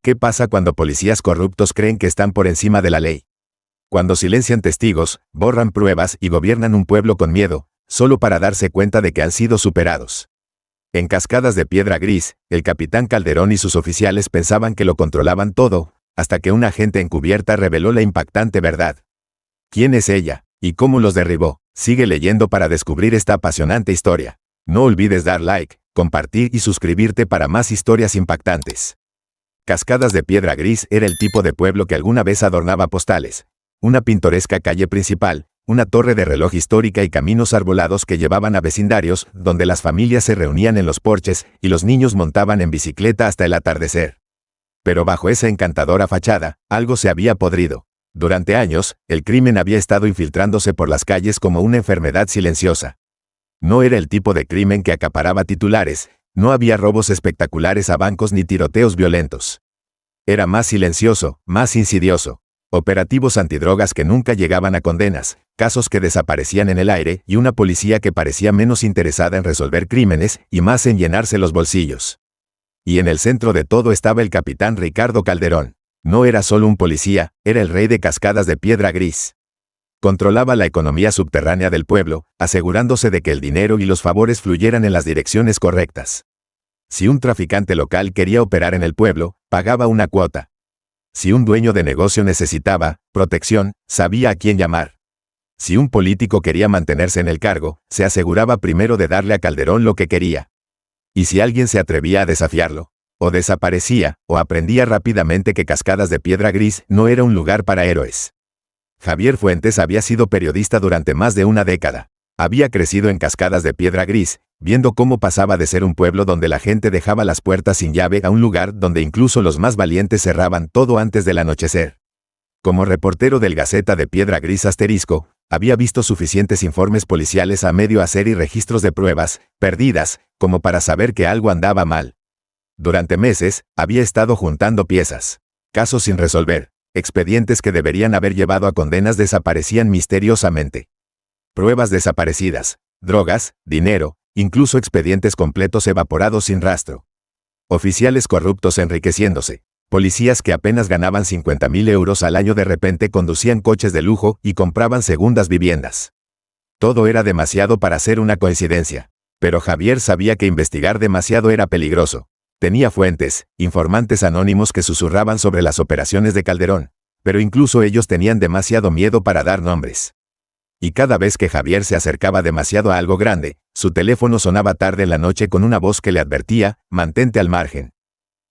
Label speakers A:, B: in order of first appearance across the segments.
A: ¿Qué pasa cuando policías corruptos creen que están por encima de la ley? Cuando silencian testigos, borran pruebas y gobiernan un pueblo con miedo, solo para darse cuenta de que han sido superados. En Cascadas de Piedra Gris, el capitán Calderón y sus oficiales pensaban que lo controlaban todo, hasta que un agente encubierta reveló la impactante verdad. ¿Quién es ella? ¿Y cómo los derribó? Sigue leyendo para descubrir esta apasionante historia. No olvides dar like, compartir y suscribirte para más historias impactantes. Cascadas de Piedra Gris era el tipo de pueblo que alguna vez adornaba postales. Una pintoresca calle principal, una torre de reloj histórica y caminos arbolados que llevaban a vecindarios, donde las familias se reunían en los porches y los niños montaban en bicicleta hasta el atardecer. Pero bajo esa encantadora fachada, algo se había podrido. Durante años, el crimen había estado infiltrándose por las calles como una enfermedad silenciosa. No era el tipo de crimen que acaparaba titulares, no había robos espectaculares a bancos ni tiroteos violentos. Era más silencioso, más insidioso. Operativos antidrogas que nunca llegaban a condenas, casos que desaparecían en el aire y una policía que parecía menos interesada en resolver crímenes y más en llenarse los bolsillos. Y en el centro de todo estaba el capitán Ricardo Calderón. No era solo un policía, era el rey de Cascadas de Piedra Gris. Controlaba la economía subterránea del pueblo, asegurándose de que el dinero y los favores fluyeran en las direcciones correctas. Si un traficante local quería operar en el pueblo, pagaba una cuota. Si un dueño de negocio necesitaba protección, sabía a quién llamar. Si un político quería mantenerse en el cargo, se aseguraba primero de darle a Calderón lo que quería. Y si alguien se atrevía a desafiarlo, o desaparecía, o aprendía rápidamente que Cascadas de Piedra Gris no era un lugar para héroes. Javier Fuentes había sido periodista durante más de una década. Había crecido en Cascadas de Piedra Gris, viendo cómo pasaba de ser un pueblo donde la gente dejaba las puertas sin llave a un lugar donde incluso los más valientes cerraban todo antes del anochecer. Como reportero del Gaceta de Piedra Gris *, había visto suficientes informes policiales a medio hacer y registros de pruebas, perdidas, como para saber que algo andaba mal. Durante meses, había estado juntando piezas. Casos sin resolver, expedientes que deberían haber llevado a condenas desaparecían misteriosamente. Pruebas desaparecidas, drogas, dinero, incluso expedientes completos evaporados sin rastro. Oficiales corruptos enriqueciéndose. Policías que apenas ganaban 50.000 euros al año de repente conducían coches de lujo y compraban segundas viviendas. Todo era demasiado para ser una coincidencia. Pero Javier sabía que investigar demasiado era peligroso. Tenía fuentes, informantes anónimos que susurraban sobre las operaciones de Calderón, pero incluso ellos tenían demasiado miedo para dar nombres. Y cada vez que Javier se acercaba demasiado a algo grande, su teléfono sonaba tarde en la noche con una voz que le advertía, mantente al margen.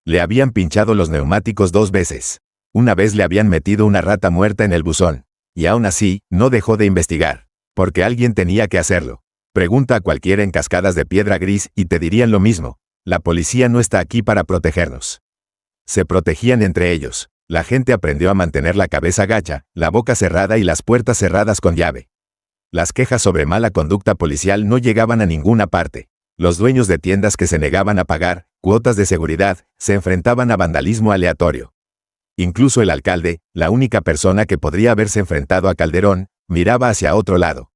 A: Le habían pinchado los neumáticos 2 veces. Una vez le habían metido una rata muerta en el buzón. Y aún así, no dejó de investigar. Porque alguien tenía que hacerlo. Pregunta a cualquiera en Cascadas de Piedra Gris y te dirían lo mismo. La policía no está aquí para protegernos. Se protegían entre ellos. La gente aprendió a mantener la cabeza gacha, la boca cerrada y las puertas cerradas con llave. Las quejas sobre mala conducta policial no llegaban a ninguna parte. Los dueños de tiendas que se negaban a pagar cuotas de seguridad se enfrentaban a vandalismo aleatorio. Incluso el alcalde, la única persona que podría haberse enfrentado a Calderón, miraba hacia otro lado.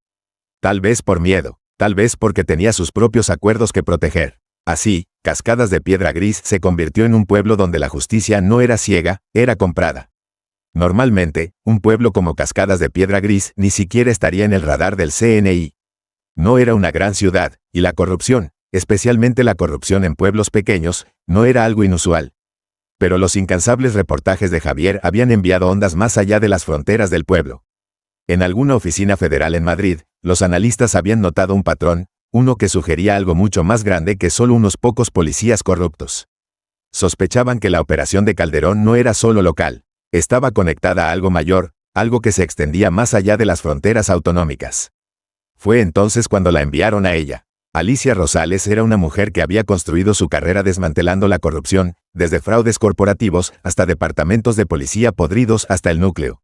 A: Tal vez por miedo, tal vez porque tenía sus propios acuerdos que proteger. Así, Cascadas de Piedra Gris se convirtió en un pueblo donde la justicia no era ciega, era comprada. Normalmente, un pueblo como Cascadas de Piedra Gris ni siquiera estaría en el radar del CNI. No era una gran ciudad, y la corrupción, especialmente la corrupción en pueblos pequeños, no era algo inusual. Pero los incansables reportajes de Javier habían enviado ondas más allá de las fronteras del pueblo. En alguna oficina federal en Madrid, los analistas habían notado un patrón, uno que sugería algo mucho más grande que solo unos pocos policías corruptos. Sospechaban que la operación de Calderón no era solo local, estaba conectada a algo mayor, algo que se extendía más allá de las fronteras autonómicas. Fue entonces cuando la enviaron a ella. Alicia Rosales era una mujer que había construido su carrera desmantelando la corrupción, desde fraudes corporativos hasta departamentos de policía podridos hasta el núcleo.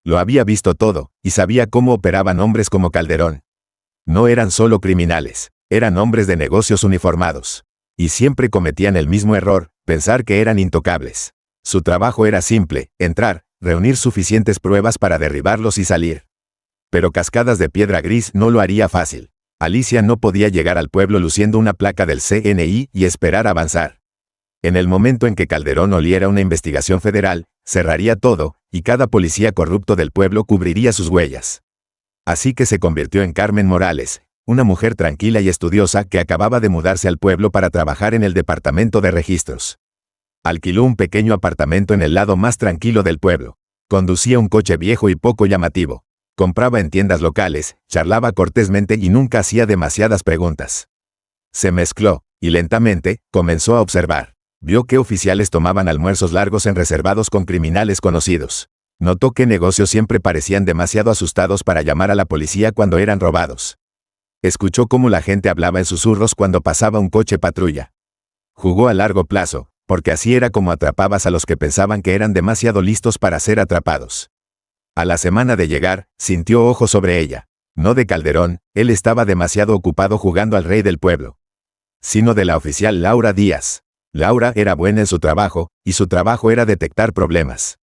A: Lo había visto todo, y sabía cómo operaban hombres como Calderón. No eran solo criminales, eran hombres de negocios uniformados. Y siempre cometían el mismo error, pensar que eran intocables. Su trabajo era simple, entrar, reunir suficientes pruebas para derribarlos y salir. Pero Cascadas de Piedra Gris no lo haría fácil. Alicia no podía llegar al pueblo luciendo una placa del CNI y esperar avanzar. En el momento en que Calderón oliera una investigación federal, cerraría todo, y cada policía corrupto del pueblo cubriría sus huellas. Así que se convirtió en Carmen Morales, una mujer tranquila y estudiosa que acababa de mudarse al pueblo para trabajar en el departamento de registros. Alquiló un pequeño apartamento en el lado más tranquilo del pueblo. Conducía un coche viejo y poco llamativo. Compraba en tiendas locales, charlaba cortésmente y nunca hacía demasiadas preguntas. Se mezcló, y lentamente, comenzó a observar. Vio que oficiales tomaban almuerzos largos en reservados con criminales conocidos. Notó que negocios siempre parecían demasiado asustados para llamar a la policía cuando eran robados. Escuchó cómo la gente hablaba en susurros cuando pasaba un coche patrulla. Jugó a largo plazo, porque así era como atrapabas a los que pensaban que eran demasiado listos para ser atrapados. A la semana de llegar, sintió ojo sobre ella. No de Calderón, él estaba demasiado ocupado jugando al rey del pueblo. Sino de la oficial Laura Díaz. Laura era buena en su trabajo, y su trabajo era detectar problemas.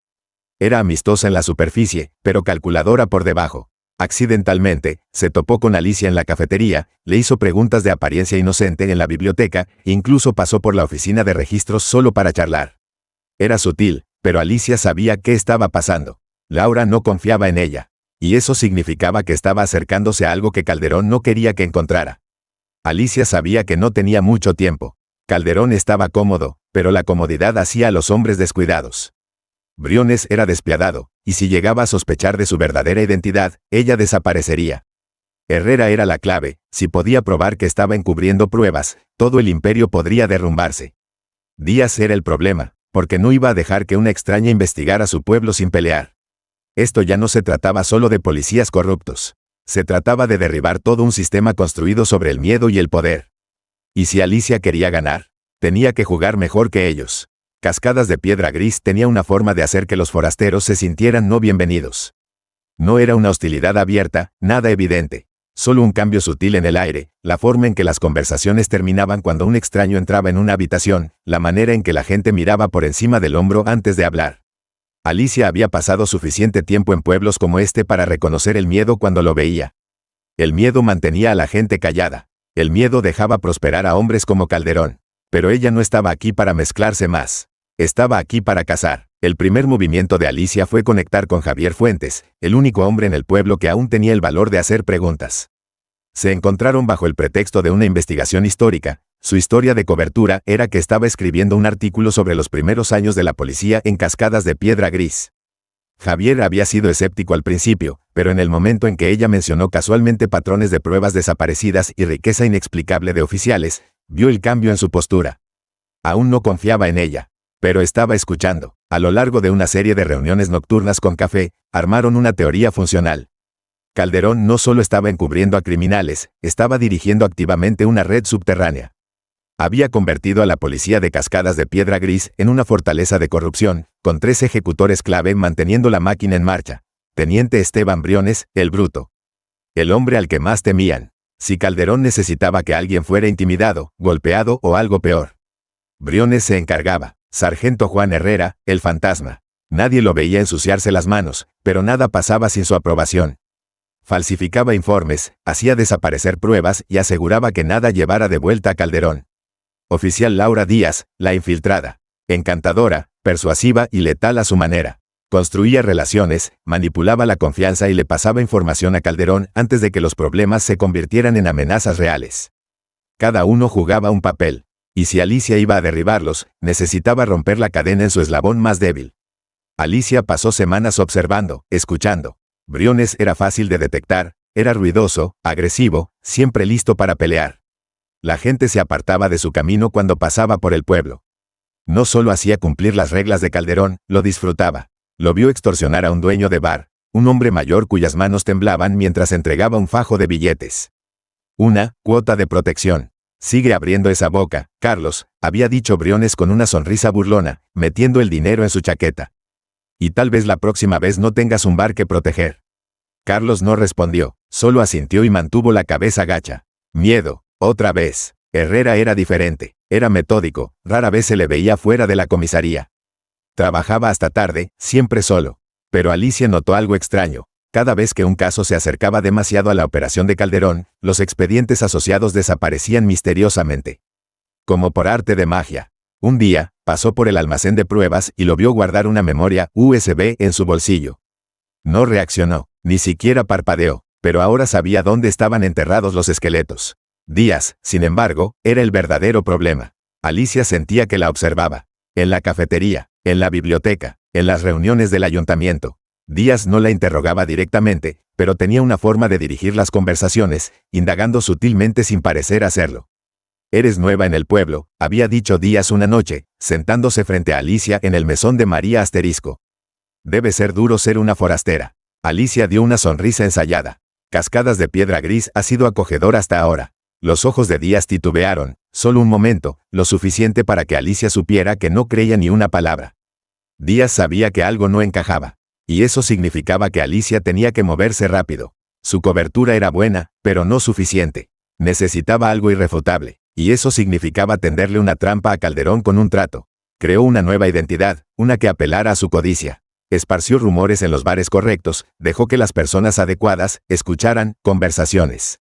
A: Era amistosa en la superficie, pero calculadora por debajo. Accidentalmente, se topó con Alicia en la cafetería, le hizo preguntas de apariencia inocente en la biblioteca, e incluso pasó por la oficina de registros solo para charlar. Era sutil, pero Alicia sabía qué estaba pasando. Laura no confiaba en ella. Y eso significaba que estaba acercándose a algo que Calderón no quería que encontrara. Alicia sabía que no tenía mucho tiempo. Calderón estaba cómodo, pero la comodidad hacía a los hombres descuidados. Briones era despiadado, y si llegaba a sospechar de su verdadera identidad, ella desaparecería. Herrera era la clave, si podía probar que estaba encubriendo pruebas, todo el imperio podría derrumbarse. Díaz era el problema, porque no iba a dejar que una extraña investigara a su pueblo sin pelear. Esto ya no se trataba solo de policías corruptos. Se trataba de derribar todo un sistema construido sobre el miedo y el poder. Y si Alicia quería ganar, tenía que jugar mejor que ellos. Cascadas de Piedra Gris tenía una forma de hacer que los forasteros se sintieran no bienvenidos. No era una hostilidad abierta, nada evidente. Solo un cambio sutil en el aire, la forma en que las conversaciones terminaban cuando un extraño entraba en una habitación, la manera en que la gente miraba por encima del hombro antes de hablar. Alicia había pasado suficiente tiempo en pueblos como este para reconocer el miedo cuando lo veía. El miedo mantenía a la gente callada. El miedo dejaba prosperar a hombres como Calderón. Pero ella no estaba aquí para mezclarse más. Estaba aquí para cazar. El primer movimiento de Alicia fue conectar con Javier Fuentes, el único hombre en el pueblo que aún tenía el valor de hacer preguntas. Se encontraron bajo el pretexto de una investigación histórica. Su historia de cobertura era que estaba escribiendo un artículo sobre los primeros años de la policía en Cascadas de Piedra Gris. Javier había sido escéptico al principio, pero en el momento en que ella mencionó casualmente patrones de pruebas desaparecidas y riqueza inexplicable de oficiales, vio el cambio en su postura. Aún no confiaba en ella, pero estaba escuchando. A lo largo de una serie de reuniones nocturnas con café, armaron una teoría funcional. Calderón no solo estaba encubriendo a criminales, estaba dirigiendo activamente una red subterránea. Había convertido a la policía de Cascadas de Piedra Gris en una fortaleza de corrupción, con 3 ejecutores clave manteniendo la máquina en marcha. Teniente Esteban Briones, el bruto. El hombre al que más temían. Si Calderón necesitaba que alguien fuera intimidado, golpeado o algo peor. Briones se encargaba. Sargento Juan Herrera, el fantasma. Nadie lo veía ensuciarse las manos, pero nada pasaba sin su aprobación. Falsificaba informes, hacía desaparecer pruebas y aseguraba que nada llevara de vuelta a Calderón. Oficial Laura Díaz, la infiltrada. Encantadora, persuasiva y letal a su manera. Construía relaciones, manipulaba la confianza y le pasaba información a Calderón antes de que los problemas se convirtieran en amenazas reales. Cada uno jugaba un papel. Y si Alicia iba a derribarlos, necesitaba romper la cadena en su eslabón más débil. Alicia pasó semanas observando, escuchando. Briones era fácil de detectar, era ruidoso, agresivo, siempre listo para pelear. La gente se apartaba de su camino cuando pasaba por el pueblo. No solo hacía cumplir las reglas de Calderón, lo disfrutaba. Lo vio extorsionar a un dueño de bar, un hombre mayor cuyas manos temblaban mientras entregaba un fajo de billetes. Una cuota de protección. Sigue abriendo esa boca, Carlos, había dicho Briones con una sonrisa burlona, metiendo el dinero en su chaqueta. Y tal vez la próxima vez no tengas un bar que proteger. Carlos no respondió, solo asintió y mantuvo la cabeza gacha. Miedo, otra vez. Herrera era diferente, era metódico, rara vez se le veía fuera de la comisaría. Trabajaba hasta tarde, siempre solo. Pero Alicia notó algo extraño. Cada vez que un caso se acercaba demasiado a la operación de Calderón, los expedientes asociados desaparecían misteriosamente. Como por arte de magia. Un día, pasó por el almacén de pruebas y lo vio guardar una memoria USB en su bolsillo. No reaccionó, ni siquiera parpadeó, pero ahora sabía dónde estaban enterrados los esqueletos. Díaz, sin embargo, era el verdadero problema. Alicia sentía que la observaba. En la cafetería, en la biblioteca, en las reuniones del ayuntamiento. Díaz no la interrogaba directamente, pero tenía una forma de dirigir las conversaciones, indagando sutilmente sin parecer hacerlo. «Eres nueva en el pueblo», había dicho Díaz una noche, sentándose frente a Alicia en el mesón de María Asterisco. «Debe ser duro ser una forastera». Alicia dio una sonrisa ensayada. Cascadas de Piedra Gris ha sido acogedor hasta ahora. Los ojos de Díaz titubearon, solo un momento, lo suficiente para que Alicia supiera que no creía ni una palabra. Díaz sabía que algo no encajaba. Y eso significaba que Alicia tenía que moverse rápido. Su cobertura era buena, pero no suficiente. Necesitaba algo irrefutable. Y eso significaba tenderle una trampa a Calderón con un trato. Creó una nueva identidad, una que apelara a su codicia. Esparció rumores en los bares correctos, dejó que las personas adecuadas escucharan conversaciones.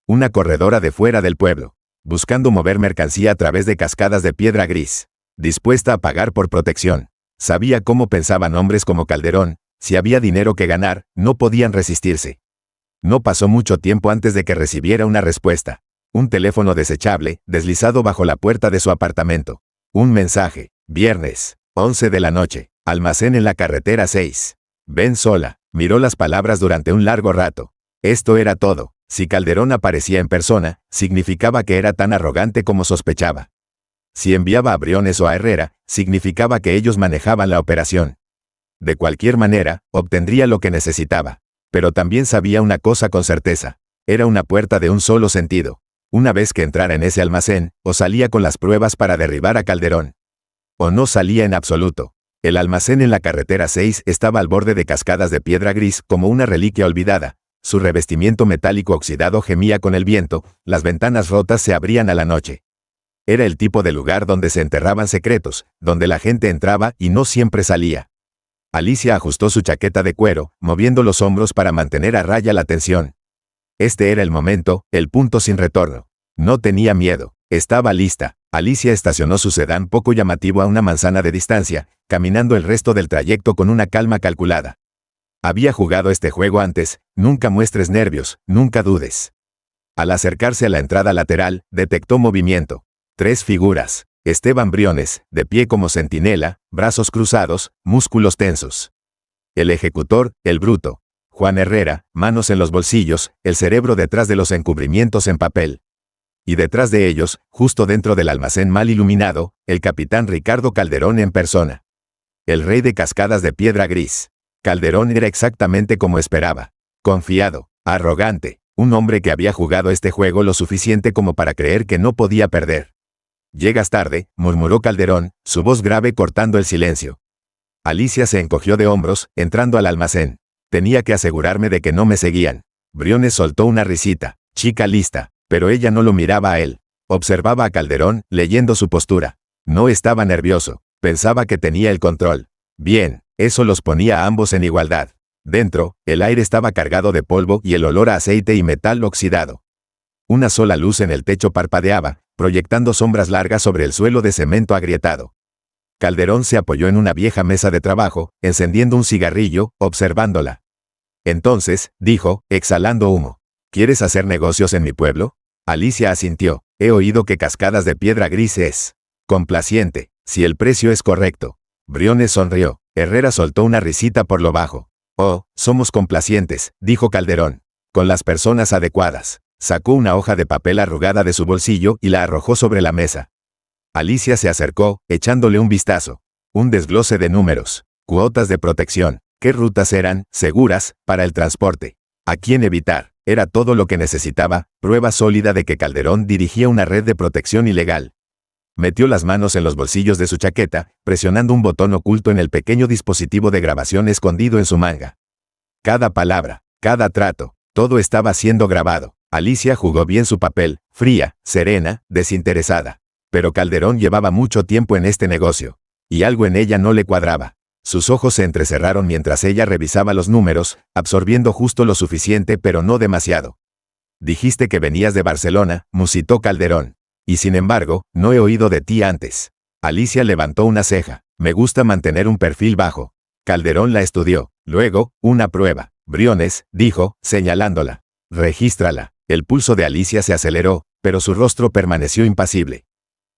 A: Una corredora de fuera del pueblo, buscando mover mercancía a través de Cascadas de Piedra Gris, dispuesta a pagar por protección. Sabía cómo pensaban hombres como Calderón, si había dinero que ganar, no podían resistirse. No pasó mucho tiempo antes de que recibiera una respuesta. Un teléfono desechable, deslizado bajo la puerta de su apartamento. Un mensaje, viernes, 11 de la noche, almacén en la carretera 6. Ven sola. Miró las palabras durante un largo rato. Esto era todo. Si Calderón aparecía en persona, significaba que era tan arrogante como sospechaba. Si enviaba a Briones o a Herrera, significaba que ellos manejaban la operación. De cualquier manera, obtendría lo que necesitaba. Pero también sabía una cosa con certeza. Era una puerta de un solo sentido. Una vez que entrara en ese almacén, o salía con las pruebas para derribar a Calderón. O no salía en absoluto. El almacén en la carretera 6 estaba al borde de Cascadas de Piedra Gris como una reliquia olvidada. Su revestimiento metálico oxidado gemía con el viento, las ventanas rotas se abrían a la noche. Era el tipo de lugar donde se enterraban secretos, donde la gente entraba y no siempre salía. Alicia ajustó su chaqueta de cuero, moviendo los hombros para mantener a raya la tensión. Este era el momento, el punto sin retorno. No tenía miedo, estaba lista. Alicia estacionó su sedán poco llamativo a una manzana de distancia, caminando el resto del trayecto con una calma calculada. Había jugado este juego antes, nunca muestres nervios, nunca dudes. Al acercarse a la entrada lateral, detectó movimiento. 3 figuras. Esteban Briones, de pie como centinela, brazos cruzados, músculos tensos. El ejecutor, el bruto. Juan Herrera, manos en los bolsillos, el cerebro detrás de los encubrimientos en papel. Y detrás de ellos, justo dentro del almacén mal iluminado, el capitán Ricardo Calderón en persona. El rey de Cascadas de Piedra Gris. Calderón era exactamente como esperaba. Confiado, arrogante, un hombre que había jugado este juego lo suficiente como para creer que no podía perder. «Llegas tarde», murmuró Calderón, su voz grave cortando el silencio. Alicia se encogió de hombros, entrando al almacén. Tenía que asegurarme de que no me seguían. Briones soltó una risita, chica lista, pero ella no lo miraba a él. Observaba a Calderón, leyendo su postura. No estaba nervioso, pensaba que tenía el control. Bien, eso los ponía a ambos en igualdad. Dentro, el aire estaba cargado de polvo y el olor a aceite y metal oxidado. Una sola luz en el techo parpadeaba, proyectando sombras largas sobre el suelo de cemento agrietado. Calderón se apoyó en una vieja mesa de trabajo, encendiendo un cigarrillo, observándola. Entonces, dijo, exhalando humo, ¿quieres hacer negocios en mi pueblo? Alicia asintió. He oído que Cascadas de Piedra Gris es complaciente, si el precio es correcto. Briones sonrió. Herrera soltó una risita por lo bajo. Oh, somos complacientes, dijo Calderón. Con las personas adecuadas. Sacó una hoja de papel arrugada de su bolsillo y la arrojó sobre la mesa. Alicia se acercó, echándole un vistazo. Un desglose de números. Cuotas de protección. ¿Qué rutas eran seguras para el transporte? ¿A quién evitar? Era todo lo que necesitaba, prueba sólida de que Calderón dirigía una red de protección ilegal. Metió las manos en los bolsillos de su chaqueta, presionando un botón oculto en el pequeño dispositivo de grabación escondido en su manga. Cada palabra, cada trato, todo estaba siendo grabado. Alicia jugó bien su papel, fría, serena, desinteresada. Pero Calderón llevaba mucho tiempo en este negocio. Y algo en ella no le cuadraba. Sus ojos se entrecerraron mientras ella revisaba los números, absorbiendo justo lo suficiente pero no demasiado. Dijiste que venías de Barcelona, musitó Calderón. Y sin embargo, no he oído de ti antes. Alicia levantó una ceja. Me gusta mantener un perfil bajo. Calderón la estudió. Luego, una prueba. Briones, dijo, señalándola. Regístrala. El pulso de Alicia se aceleró, pero su rostro permaneció impasible.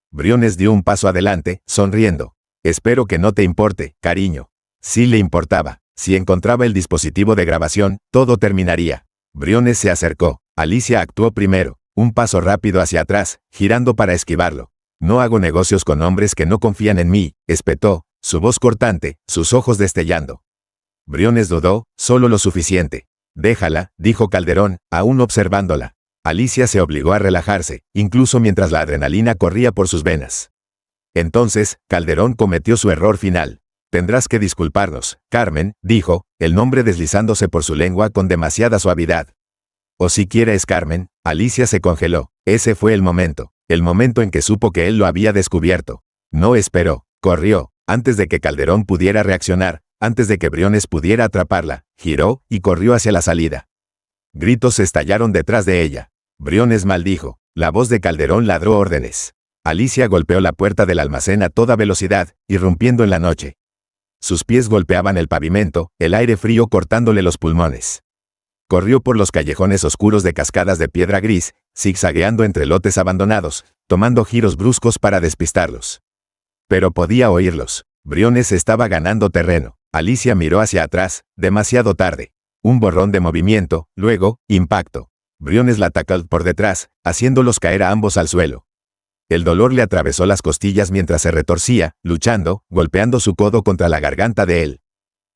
A: Briones dio un paso adelante, sonriendo. Espero que no te importe, cariño. Sí le importaba. Si encontraba el dispositivo de grabación, todo terminaría. Briones se acercó. Alicia actuó primero. Un paso rápido hacia atrás, girando para esquivarlo. No hago negocios con hombres que no confían en mí, espetó, su voz cortante, sus ojos destellando. Briones dudó, solo lo suficiente. Déjala, dijo Calderón, aún observándola. Alicia se obligó a relajarse, incluso mientras la adrenalina corría por sus venas. Entonces, Calderón cometió su error final. Tendrás que disculparnos, Carmen, dijo, el nombre deslizándose por su lengua con demasiada suavidad. O siquiera es Carmen. Alicia se congeló. Ese fue el momento en que supo que él lo había descubierto. No esperó, corrió, antes de que Calderón pudiera reaccionar, antes de que Briones pudiera atraparla, giró y corrió hacia la salida. Gritos estallaron detrás de ella. Briones maldijo. La voz de Calderón ladró órdenes. Alicia golpeó la puerta del almacén a toda velocidad, irrumpiendo en la noche. Sus pies golpeaban el pavimento, el aire frío cortándole los pulmones. Corrió por los callejones oscuros de cascadas de piedra gris, zigzagueando entre lotes abandonados, tomando giros bruscos para despistarlos. Pero podía oírlos. Briones estaba ganando terreno. Alicia miró hacia atrás, demasiado tarde. Un borrón de movimiento, luego, impacto. Briones la atacó por detrás, haciéndolos caer a ambos al suelo. El dolor le atravesó las costillas mientras se retorcía, luchando, golpeando su codo contra la garganta de él.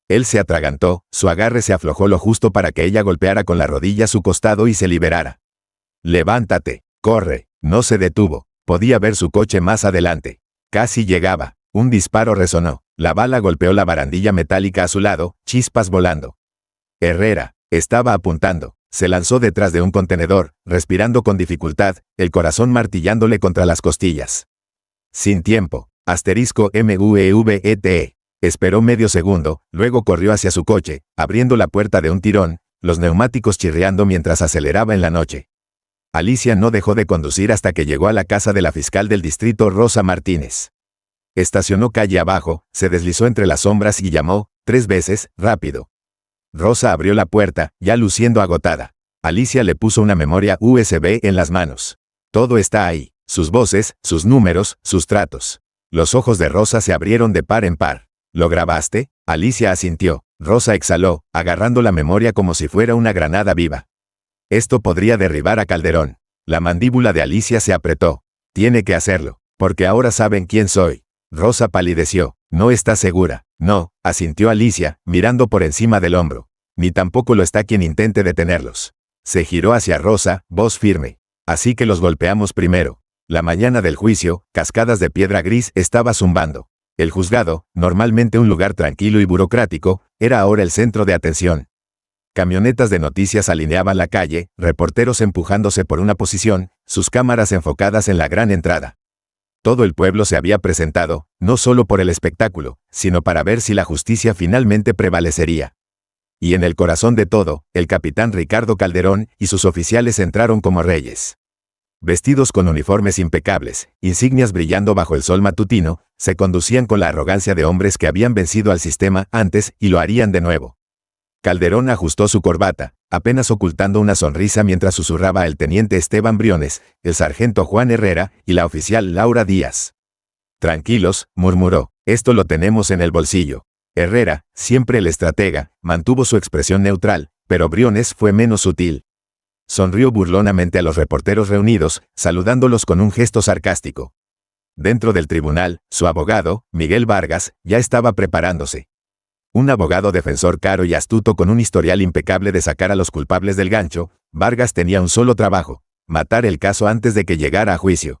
A: Él se atragantó, su agarre se aflojó lo justo para que ella golpeara con la rodilla su costado y se liberara. Levántate, corre. No se detuvo. Podía ver su coche más adelante. Casi llegaba. Un disparo resonó. La bala golpeó la barandilla metálica a su lado, chispas volando. Herrera estaba apuntando. Se lanzó detrás de un contenedor, respirando con dificultad, el corazón martillándole contra las costillas. Sin tiempo. *MUEVETE. Esperó medio segundo, luego corrió hacia su coche, abriendo la puerta de un tirón, los neumáticos chirriando mientras aceleraba en la noche. Alicia no dejó de conducir hasta que llegó a la casa de la fiscal del distrito Rosa Martínez. Estacionó calle abajo, se deslizó entre las sombras y llamó, 3 veces, rápido. Rosa abrió la puerta, ya luciendo agotada. Alicia le puso una memoria USB en las manos. Todo está ahí, sus voces, sus números, sus tratos. Los ojos de Rosa se abrieron de par en par. ¿Lo grabaste? Alicia asintió. Rosa exhaló, agarrando la memoria como si fuera una granada viva. Esto podría derribar a Calderón. La mandíbula de Alicia se apretó. Tiene que hacerlo, porque ahora saben quién soy. Rosa palideció. No está segura. No, asintió Alicia, mirando por encima del hombro. Ni tampoco lo está quien intente detenerlos. Se giró hacia Rosa, voz firme. Así que los golpeamos primero. La mañana del juicio, Cascadas de Piedra Gris estaba zumbando. El juzgado, normalmente un lugar tranquilo y burocrático, era ahora el centro de atención. Camionetas de noticias alineaban la calle, reporteros empujándose por una posición, sus cámaras enfocadas en la gran entrada. Todo el pueblo se había presentado, no solo por el espectáculo, sino para ver si la justicia finalmente prevalecería. Y en el corazón de todo, el capitán Ricardo Calderón y sus oficiales entraron como reyes. Vestidos con uniformes impecables, insignias brillando bajo el sol matutino, se conducían con la arrogancia de hombres que habían vencido al sistema antes y lo harían de nuevo. Calderón ajustó su corbata, apenas ocultando una sonrisa mientras susurraba el teniente Esteban Briones, el sargento Juan Herrera y la oficial Laura Díaz. Tranquilos, murmuró, esto lo tenemos en el bolsillo. Herrera, siempre el estratega, mantuvo su expresión neutral, pero Briones fue menos sutil. Sonrió burlonamente a los reporteros reunidos, saludándolos con un gesto sarcástico. Dentro del tribunal, su abogado, Miguel Vargas, ya estaba preparándose. Un abogado defensor caro y astuto con un historial impecable de sacar a los culpables del gancho, Vargas tenía un solo trabajo: matar el caso antes de que llegara a juicio.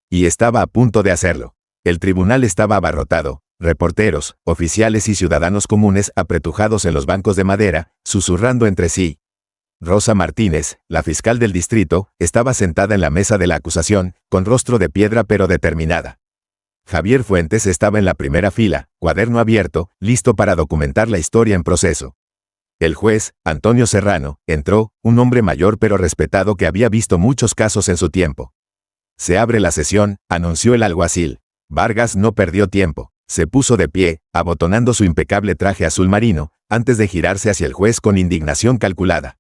A: Y estaba a punto de hacerlo. El tribunal estaba abarrotado, reporteros, oficiales y ciudadanos comunes apretujados en los bancos de madera, susurrando entre sí. Rosa Martínez, la fiscal del distrito, estaba sentada en la mesa de la acusación, con rostro de piedra pero determinada. Javier Fuentes estaba en la primera fila, cuaderno abierto, listo para documentar la historia en proceso. El juez, Antonio Serrano, entró, un hombre mayor pero respetado que había visto muchos casos en su tiempo. Se abre la sesión, anunció el alguacil. Vargas no perdió tiempo. Se puso de pie, abotonando su impecable traje azul marino, antes de girarse hacia el juez con indignación calculada.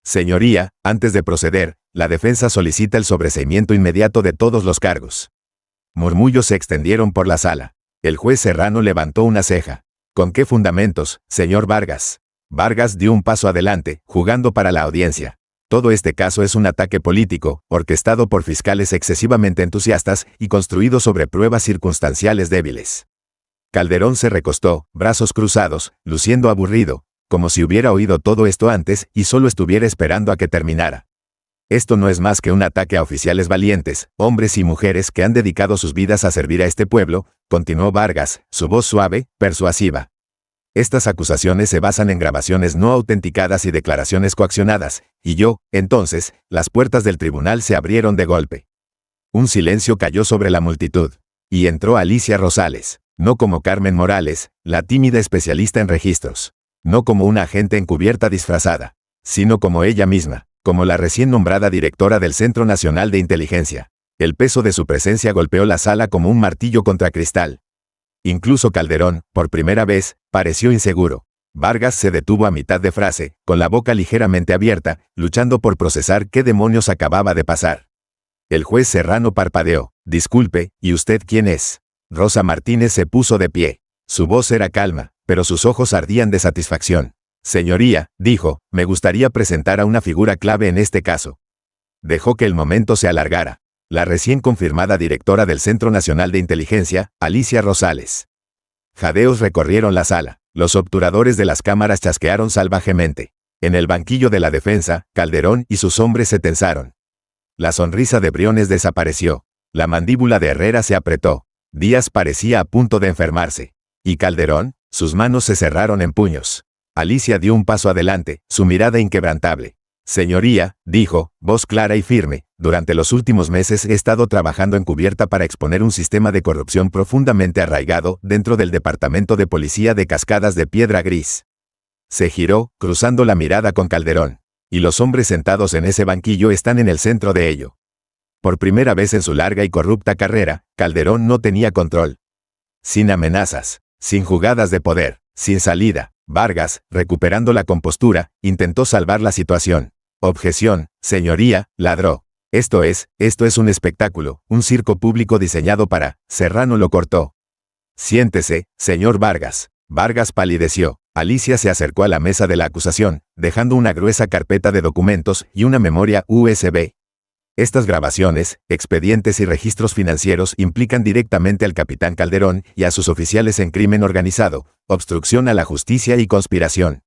A: Señoría, antes de proceder, la defensa solicita el sobreseimiento inmediato de todos los cargos. Murmullos se extendieron por la sala. El juez Serrano levantó una ceja. ¿Con qué fundamentos, señor Vargas? Vargas dio un paso adelante, jugando para la audiencia. Todo este caso es un ataque político, orquestado por fiscales excesivamente entusiastas y construido sobre pruebas circunstanciales débiles. Calderón se recostó, brazos cruzados, luciendo aburrido, como si hubiera oído todo esto antes y solo estuviera esperando a que terminara. Esto no es más que un ataque a oficiales valientes, hombres y mujeres que han dedicado sus vidas a servir a este pueblo, continuó Vargas, su voz suave, persuasiva. Estas acusaciones se basan en grabaciones no autenticadas y declaraciones coaccionadas, y entonces, las puertas del tribunal se abrieron de golpe. Un silencio cayó sobre la multitud, y entró Alicia Rosales, no como Carmen Morales, la tímida especialista en registros, no como una agente encubierta disfrazada, sino como ella misma, como la recién nombrada directora del Centro Nacional de Inteligencia. El peso de su presencia golpeó la sala como un martillo contra cristal. Incluso Calderón, por primera vez, pareció inseguro. Vargas se detuvo a mitad de frase, con la boca ligeramente abierta, luchando por procesar qué demonios acababa de pasar. El juez Serrano parpadeó. Disculpe, ¿y usted quién es? Rosa Martínez se puso de pie. Su voz era calma, pero sus ojos ardían de satisfacción. Señoría, dijo, me gustaría presentar a una figura clave en este caso. Dejó que el momento se alargara. La recién confirmada directora del Centro Nacional de Inteligencia, Alicia Rosales. Jadeos recorrieron la sala. Los obturadores de las cámaras chasquearon salvajemente. En el banquillo de la defensa, Calderón y sus hombres se tensaron. La sonrisa de Briones desapareció. La mandíbula de Herrera se apretó. Díaz parecía a punto de enfermarse. ¿Y Calderón? Sus manos se cerraron en puños. Alicia dio un paso adelante, su mirada inquebrantable. Señoría, dijo, voz clara y firme, durante los últimos meses he estado trabajando encubierta para exponer un sistema de corrupción profundamente arraigado dentro del Departamento de Policía de Cascadas de Piedra Gris. Se giró, cruzando la mirada con Calderón. Y los hombres sentados en ese banquillo están en el centro de ello. Por primera vez en su larga y corrupta carrera, Calderón no tenía control. Sin amenazas, sin jugadas de poder, sin salida, Vargas, recuperando la compostura, intentó salvar la situación. Objeción, señoría, ladró. Esto es un espectáculo, un circo público diseñado para... Serrano lo cortó. Siéntese, señor Vargas. Vargas palideció. Alicia se acercó a la mesa de la acusación, dejando una gruesa carpeta de documentos y una memoria USB. Estas grabaciones, expedientes y registros financieros implican directamente al capitán Calderón y a sus oficiales en crimen organizado, obstrucción a la justicia y conspiración.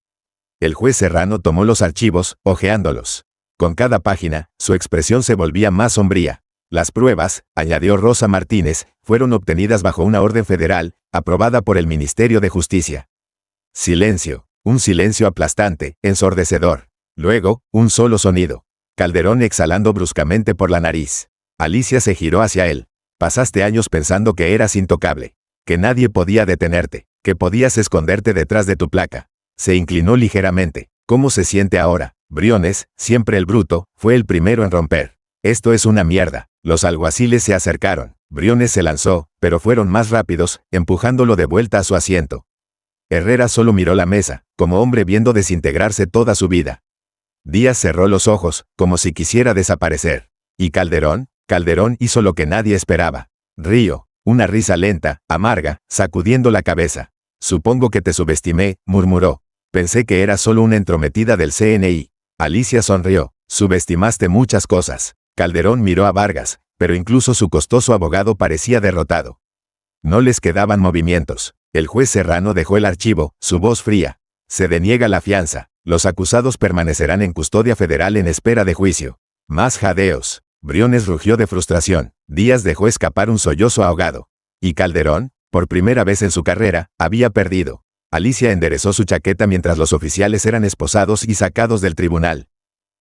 A: El juez Serrano tomó los archivos, hojeándolos. Con cada página, su expresión se volvía más sombría. Las pruebas, añadió Rosa Martínez, fueron obtenidas bajo una orden federal, aprobada por el Ministerio de Justicia. Silencio, un silencio aplastante, ensordecedor. Luego, un solo sonido. Calderón exhalando bruscamente por la nariz. Alicia se giró hacia él. Pasaste años pensando que eras intocable, que nadie podía detenerte, que podías esconderte detrás de tu placa. Se inclinó ligeramente. ¿Cómo se siente ahora? Briones, siempre el bruto, fue el primero en romper. Esto es una mierda. Los alguaciles se acercaron. Briones se lanzó, pero fueron más rápidos, empujándolo de vuelta a su asiento. Herrera solo miró la mesa, como hombre viendo desintegrarse toda su vida. Díaz cerró los ojos, como si quisiera desaparecer. ¿Y Calderón? Calderón hizo lo que nadie esperaba. Río, una risa lenta, amarga, sacudiendo la cabeza. Supongo que te subestimé, murmuró. Pensé que era solo una entrometida del CNI. Alicia sonrió. Subestimaste muchas cosas. Calderón miró a Vargas, pero incluso su costoso abogado parecía derrotado. No les quedaban movimientos. El juez Serrano dejó el archivo, su voz fría. Se deniega la fianza. Los acusados permanecerán en custodia federal en espera de juicio. Más jadeos. Briones rugió de frustración. Díaz dejó escapar un sollozo ahogado. ¿Y Calderón? Por primera vez en su carrera, había perdido. Alicia enderezó su chaqueta mientras los oficiales eran esposados y sacados del tribunal.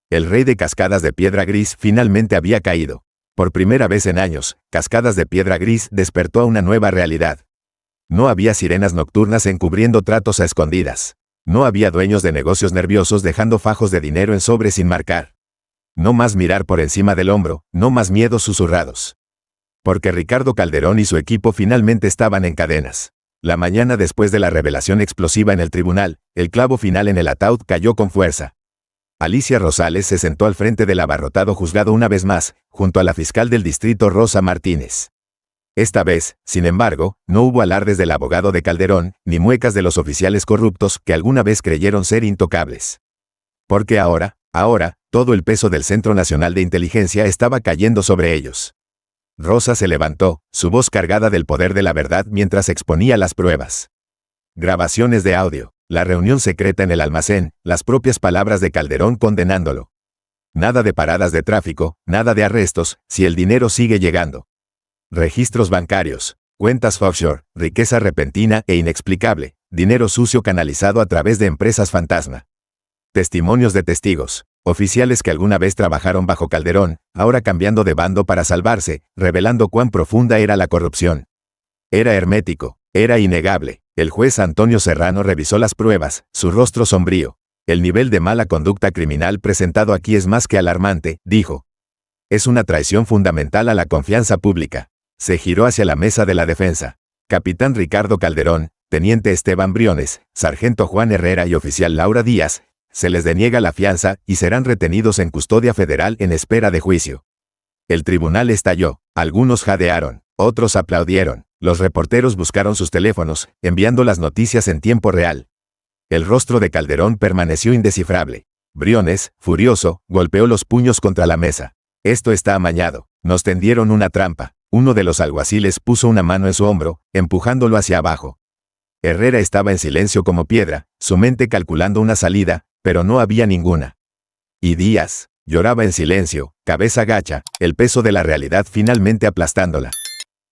A: El rey de Cascadas de Piedra Gris finalmente había caído. Por primera vez en años, Cascadas de Piedra Gris despertó a una nueva realidad. No había sirenas nocturnas encubriendo tratos a escondidas. No había dueños de negocios nerviosos dejando fajos de dinero en sobres sin marcar. No más mirar por encima del hombro, no más miedos susurrados. Porque Ricardo Calderón y su equipo finalmente estaban en cadenas. La mañana después de la revelación explosiva en el tribunal, el clavo final en el ataúd cayó con fuerza. Alicia Rosales se sentó al frente del abarrotado juzgado una vez más, junto a la fiscal del distrito Rosa Martínez. Esta vez, sin embargo, no hubo alardes del abogado de Calderón, ni muecas de los oficiales corruptos que alguna vez creyeron ser intocables. Porque ahora, todo el peso del Centro Nacional de Inteligencia estaba cayendo sobre ellos. Rosa se levantó, su voz cargada del poder de la verdad mientras exponía las pruebas. Grabaciones de audio, la reunión secreta en el almacén, las propias palabras de Calderón condenándolo. Nada de paradas de tráfico, nada de arrestos, si el dinero sigue llegando. Registros bancarios, cuentas offshore, riqueza repentina e inexplicable, dinero sucio canalizado a través de empresas fantasma. Testimonios de testigos, oficiales que alguna vez trabajaron bajo Calderón, ahora cambiando de bando para salvarse, revelando cuán profunda era la corrupción. Era hermético, era innegable. El juez Antonio Serrano revisó las pruebas, su rostro sombrío. El nivel de mala conducta criminal presentado aquí es más que alarmante, dijo. Es una traición fundamental a la confianza pública. Se giró hacia la mesa de la defensa. Capitán Ricardo Calderón, teniente Esteban Briones, sargento Juan Herrera y oficial Laura Díaz, se les deniega la fianza y serán retenidos en custodia federal en espera de juicio. El tribunal estalló, algunos jadearon, otros aplaudieron, los reporteros buscaron sus teléfonos, enviando las noticias en tiempo real. El rostro de Calderón permaneció indescifrable. Briones, furioso, golpeó los puños contra la mesa. Esto está amañado, nos tendieron una trampa. Uno de los alguaciles puso una mano en su hombro, empujándolo hacia abajo. Herrera estaba en silencio como piedra, su mente calculando una salida, pero no había ninguna. Y Díaz lloraba en silencio, cabeza gacha, el peso de la realidad finalmente aplastándola.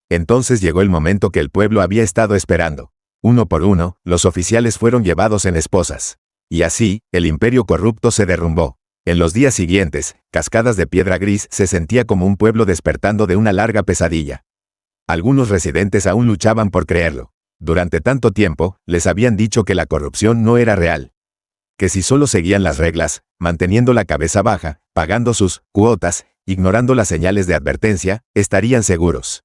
A: Entonces llegó el momento que el pueblo había estado esperando. Uno por uno, los oficiales fueron llevados en esposas. Y así, el imperio corrupto se derrumbó. En los días siguientes, Cascadas de Piedra Gris se sentía como un pueblo despertando de una larga pesadilla. Algunos residentes aún luchaban por creerlo. Durante tanto tiempo, les habían dicho que la corrupción no era real. Que si solo seguían las reglas, manteniendo la cabeza baja, pagando sus cuotas, ignorando las señales de advertencia, estarían seguros.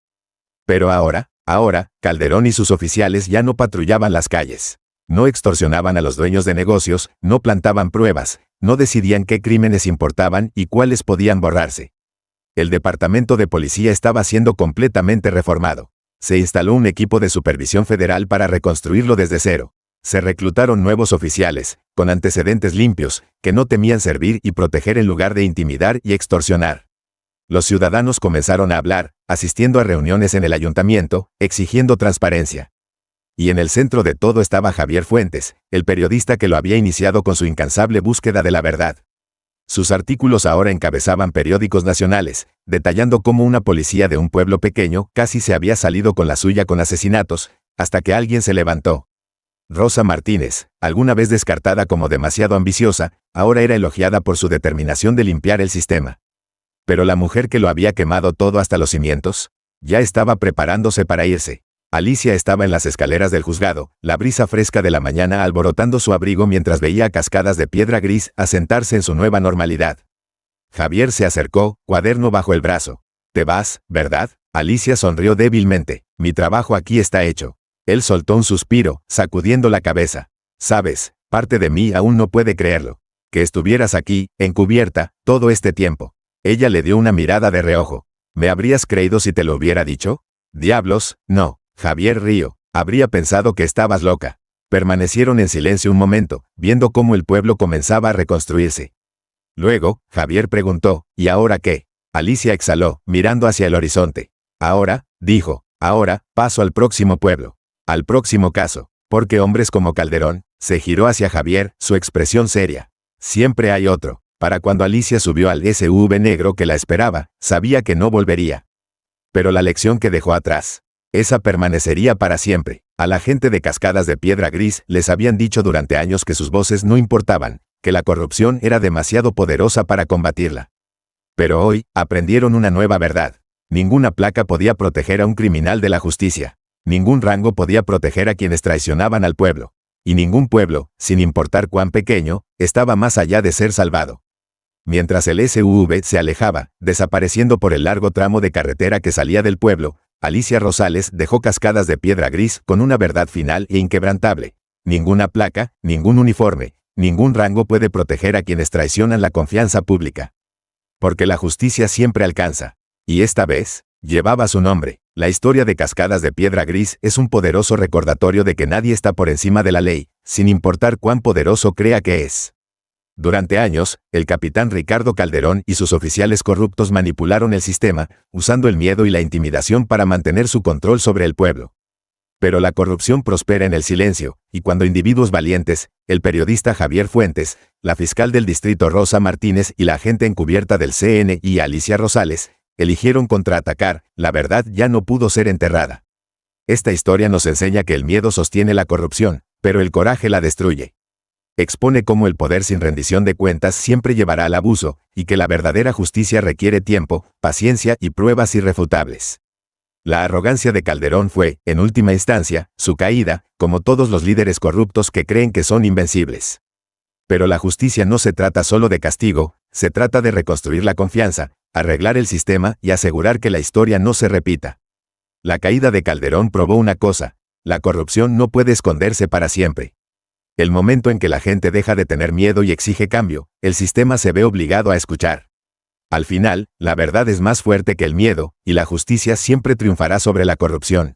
A: Pero ahora, Calderón y sus oficiales ya no patrullaban las calles. No extorsionaban a los dueños de negocios, no plantaban pruebas, no decidían qué crímenes importaban y cuáles podían borrarse. El departamento de policía estaba siendo completamente reformado. Se instaló un equipo de supervisión federal para reconstruirlo desde cero. Se reclutaron nuevos oficiales, con antecedentes limpios, que no temían servir y proteger en lugar de intimidar y extorsionar. Los ciudadanos comenzaron a hablar, asistiendo a reuniones en el ayuntamiento, exigiendo transparencia. Y en el centro de todo estaba Javier Fuentes, el periodista que lo había iniciado con su incansable búsqueda de la verdad. Sus artículos ahora encabezaban periódicos nacionales, detallando cómo una policía de un pueblo pequeño casi se había salido con la suya con asesinatos, hasta que alguien se levantó. Rosa Martínez, alguna vez descartada como demasiado ambiciosa, ahora era elogiada por su determinación de limpiar el sistema. Pero la mujer que lo había quemado todo hasta los cimientos, ya estaba preparándose para irse. Alicia estaba en las escaleras del juzgado, la brisa fresca de la mañana alborotando su abrigo mientras veía a Cascadas de Piedra Gris asentarse en su nueva normalidad. Javier se acercó, cuaderno bajo el brazo. «Te vas, ¿verdad?» Alicia sonrió débilmente. «Mi trabajo aquí está hecho». Él soltó un suspiro, sacudiendo la cabeza. «Sabes, parte de mí aún no puede creerlo. Que estuvieras aquí, encubierta, todo este tiempo». Ella le dio una mirada de reojo. «¿Me habrías creído si te lo hubiera dicho?» «Diablos, no». Javier rió. «Habría pensado que estabas loca». Permanecieron en silencio un momento, viendo cómo el pueblo comenzaba a reconstruirse. Luego, Javier preguntó, «¿Y ahora qué?» Alicia exhaló, mirando hacia el horizonte. «Ahora», dijo, «ahora, paso al próximo pueblo. Al próximo caso. Porque hombres como Calderón», se giró hacia Javier, su expresión seria. «Siempre hay otro». Para cuando Alicia subió al SUV negro que la esperaba, sabía que no volvería. Pero la lección que dejó atrás, esa permanecería para siempre. A la gente de Cascadas de Piedra Gris les habían dicho durante años que sus voces no importaban, que la corrupción era demasiado poderosa para combatirla. Pero hoy, aprendieron una nueva verdad. Ninguna placa podía proteger a un criminal de la justicia. Ningún rango podía proteger a quienes traicionaban al pueblo. Y ningún pueblo, sin importar cuán pequeño, estaba más allá de ser salvado. Mientras el SUV se alejaba, desapareciendo por el largo tramo de carretera que salía del pueblo, Alicia Rosales dejó cascadas de piedra gris con una verdad final e inquebrantable. Ninguna placa, ningún uniforme, ningún rango puede proteger a quienes traicionan la confianza pública. Porque la justicia siempre alcanza. Y esta vez, llevaba su nombre. La historia de Cascadas de Piedra Gris es un poderoso recordatorio de que nadie está por encima de la ley, sin importar cuán poderoso crea que es. Durante años, el capitán Ricardo Calderón y sus oficiales corruptos manipularon el sistema, usando el miedo y la intimidación para mantener su control sobre el pueblo. Pero la corrupción prospera en el silencio, y cuando individuos valientes, el periodista Javier Fuentes, la fiscal del distrito Rosa Martínez y la agente encubierta del CNI Alicia Rosales, eligieron contraatacar, la verdad ya no pudo ser enterrada. Esta historia nos enseña que el miedo sostiene la corrupción, pero el coraje la destruye. Expone cómo el poder sin rendición de cuentas siempre llevará al abuso, y que la verdadera justicia requiere tiempo, paciencia y pruebas irrefutables. La arrogancia de Calderón fue, en última instancia, su caída, como todos los líderes corruptos que creen que son invencibles. Pero la justicia no se trata solo de castigo, se trata de reconstruir la confianza, arreglar el sistema y asegurar que la historia no se repita. La caída de Calderón probó una cosa: la corrupción no puede esconderse para siempre. El momento en que la gente deja de tener miedo y exige cambio, el sistema se ve obligado a escuchar. Al final, la verdad es más fuerte que el miedo, y la justicia siempre triunfará sobre la corrupción.